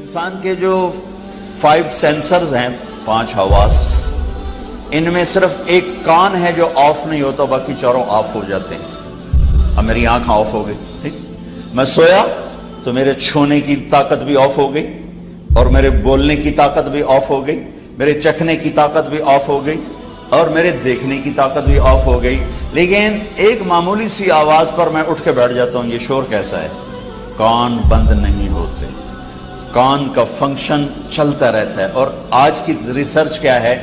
انسان کے جو 5 سینسرز ہیں، 5 حواس، ان میں صرف ایک کان ہے جو آف نہیں ہوتا، باقی چاروں آف ہو جاتے ہیں۔ اب میری آنکھ آف ہو گئی، ٹھیک، میں سویا تو میرے چھونے کی طاقت بھی آف ہو گئی، اور میرے بولنے کی طاقت بھی آف ہو گئی، میرے چکھنے کی طاقت بھی آف ہو گئی، اور میرے دیکھنے کی طاقت بھی آف ہو گئی۔ لیکن ایک معمولی سی آواز پر میں اٹھ کے بیٹھ جاتا ہوں، یہ شور کیسا ہے؟ کان بند نہیں ہوتے، کان کا فنکشن چلتا رہتا ہے۔ اور آج کی ریسرچ کیا ہے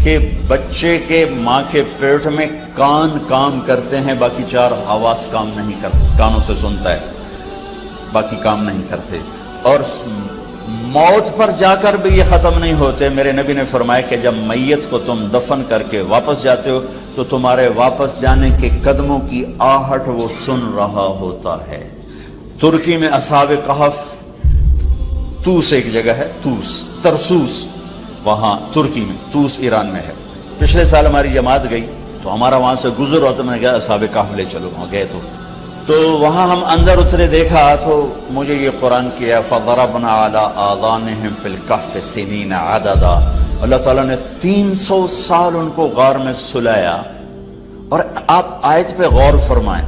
کہ بچے کے ماں کے پیٹ میں کان کام کرتے ہیں، باقی 4 حواس کام نہیں کرتے، کانوں سے سنتا ہے، باقی کام نہیں کرتے۔ اور موت پر جا کر بھی یہ ختم نہیں ہوتے۔ میرے نبی نے فرمایا کہ جب میت کو تم دفن کر کے واپس جاتے ہو تو تمہارے واپس جانے کے قدموں کی آہٹ وہ سن رہا ہوتا ہے۔ ترکی میں اصحاب کہف، توس ایک جگہ ہے، توس، ترسوس، وہاں ترکی میں، توس ایران میں ہے۔ پچھلے سال ہماری جماعت گئی تو ہمارا وہاں سے گزر ہوا تو میں نے کہا اصحاب کہف لے چلو، وہاں گئے تو وہاں ہم اندر اترے، دیکھا تو مجھے یہ قرآن کیا فَضَرَبْنَا عَلَىٰ آذَانِهِمْ فِي الْكَهْفِ سِنِينَ عَدَدًا۔ اللہ تعالیٰ نے 300 سال ان کو غار میں سلایا۔ اور آپ آیت پہ غور فرمائیں،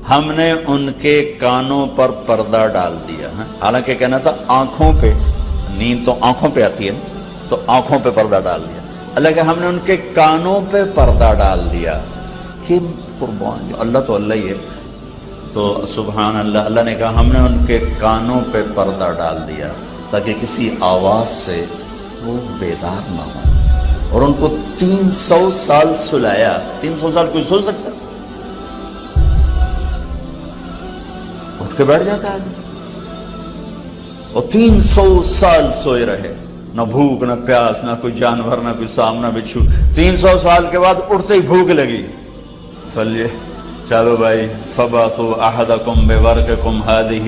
ہم نے ان کے کانوں پر پردہ ڈال دیا، حالانکہ کہنا تھا آنکھوں پہ، نیند تو آنکھوں پہ آتی ہے تو آنکھوں پہ پردہ ڈال دیا، اللہ کہ ہم نے ان کے کانوں پہ پردہ ڈال دیا۔ کہ قربان اللہ تو اللہ ہی ہے، تو سبحان اللہ، اللہ نے کہا ہم نے ان کے کانوں پہ پردہ ڈال دیا تاکہ کسی آواز سے وہ بیدار نہ ہوں، اور ان کو 300 سال سلایا۔ 300 سال کوئی سو سکتا؟ اٹھ کے بیٹھ جاتا ہے آدمی، اور 300 سال سوئے رہے، نہ بھوک نہ پیاس، نہ کوئی جانور، نہ کوئی سامنا بچھو۔ 300 سال کے بعد اٹھتے ہی بھوک لگی، چلیے چلو بھائی، فَبَعْثُوا أَحَدَكُمْ بِوَرْقِكُمْ هَٰذِهِ،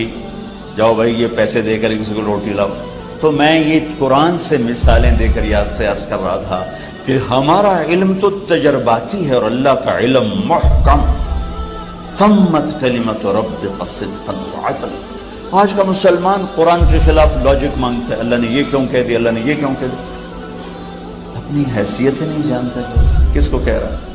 جاؤ بھائی یہ پیسے دے کر کسی کو روٹی لاؤ۔ تو میں یہ قرآن سے مثالیں دے کر یاد سے عرض کر رہا تھا کہ ہمارا علم تو تجرباتی ہے، اور اللہ کا علم محکم، تمت کلمۃ ربک صدقا وعدلا۔ آج کا مسلمان قرآن کے خلاف لاجک مانگتا ہے، اللہ نے یہ کیوں کہہ دیا، اللہ نے یہ کیوں کہہ دیا، اپنی حیثیت ہی نہیں جانتا، کس کو کہہ رہا ہے۔